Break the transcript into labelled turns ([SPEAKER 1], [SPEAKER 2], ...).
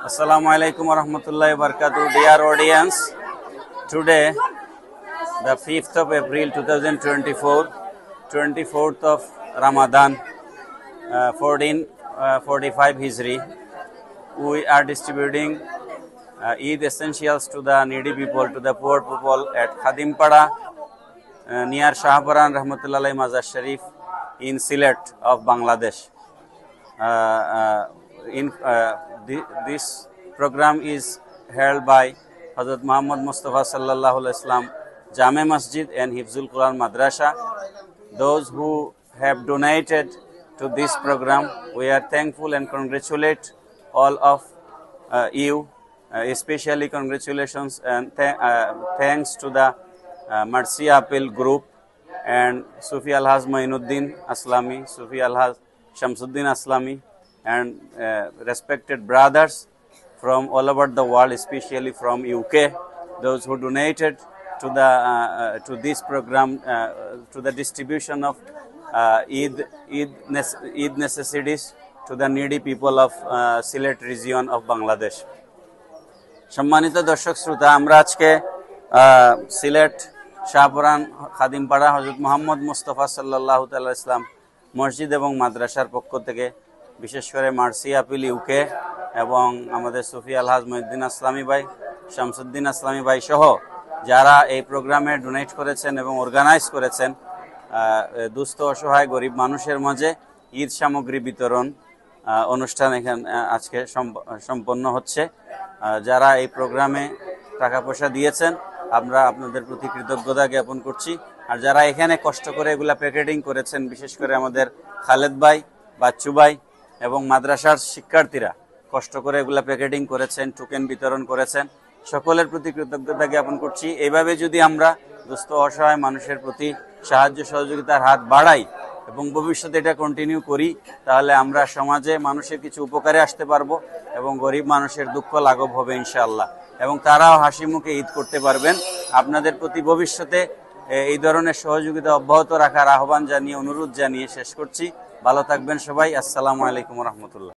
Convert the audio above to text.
[SPEAKER 1] Assalamu alaikum wa rahmatullahi wa barakatuh. Dear audience, today, the 5th of April 2024, 24th of Ramadan, 1445 Hijri, we are distributing Eid essentials to the needy people, to the poor people at Khadimpada, near Shahparan Rahmatullahi Mazar Sharif in Sylhet of Bangladesh. This program is held by Hazrat Muhammad Mustafa Sallallahu Alaihi Wasallam Jame Masjid and Hifzul Quran Madrasa. Those who have donated to this program, we are thankful and congratulate all of you. Especially congratulations and thanks to the Mercy Appeal group and Sufi Alhaj Mainuddin Aslami, Sufi Alhaj Shamsuddin Aslami, and respected brothers from all over the world, especially from UK, those who donated to this program, to the distribution of Eid necessities to the needy people of Sylhet region of Bangladesh. সম্মানিত দর্শক শ্রোতা, আমরা আজকে সিলেট শাহপুরান খাদিমপাড়া হযরত মুহাম্মদ মুস্তাফা সাল্লাল্লাহু তাআলা ইসলাম মসজিদ এবং মাদ্রাসার পক্ষ থেকে বিশেষ করে মার্সি আপিল ইউকে এবং আমাদের সুফি আলহাজ মঈনুদ্দিন আসলামী ভাই, শামসুদ্দিন আসলামী ভাই সহ যারা এই প্রোগ্রামে ডোনেট করেছেন এবং অর্গানাইজ করেছেন, দুস্থ অসহায় গরিব মানুষের মাঝে ঈদ সামগ্রী বিতরণ অনুষ্ঠান এখানে আজকে সম্পন্ন হচ্ছে। যারা এই প্রোগ্রামে টাকা পয়সা দিয়েছেন, আমরা আপনাদের প্রতি কৃতজ্ঞতা জ্ঞাপন করছি। আর যারা এখানে কষ্ট করে এগুলা প্যাকেটিং করেছেন, বিশেষ করে আমাদের খালেদ ভাই, বাচ্চু ভাই এবং মাদ্রাসার শিক্ষার্থীরা কষ্ট করে এগুলা প্যাকেটিং করেছেন, টোকেন বিতরণ করেছেন, সকলের প্রতি কৃতজ্ঞতা জ্ঞাপন করছি। এইভাবে যদি আমরা দুস্থ অসহায় মানুষের প্রতি সাহায্য সহযোগিতার হাত বাড়াই এবং ভবিষ্যতে এটা কন্টিনিউ করি, তাহলে আমরা সমাজে মানুষের কিছু উপকারে আসতে পারবো এবং গরিব মানুষের দুঃখ লাঘব হবে ইনশাআল্লাহ, এবং তারাও হাসি মুখে ঈদ করতে পারবেন। আপনাদের প্রতি ভবিষ্যতে এই ধরনের সহযোগিতা অব্যাহত রাখার আহ্বান জানিয়ে, অনুরোধ জানিয়ে শেষ করছি। ভালো থাকবেন সবাই। আসসালামু আলাইকুম ওয়া রাহমাতুল্লাহ।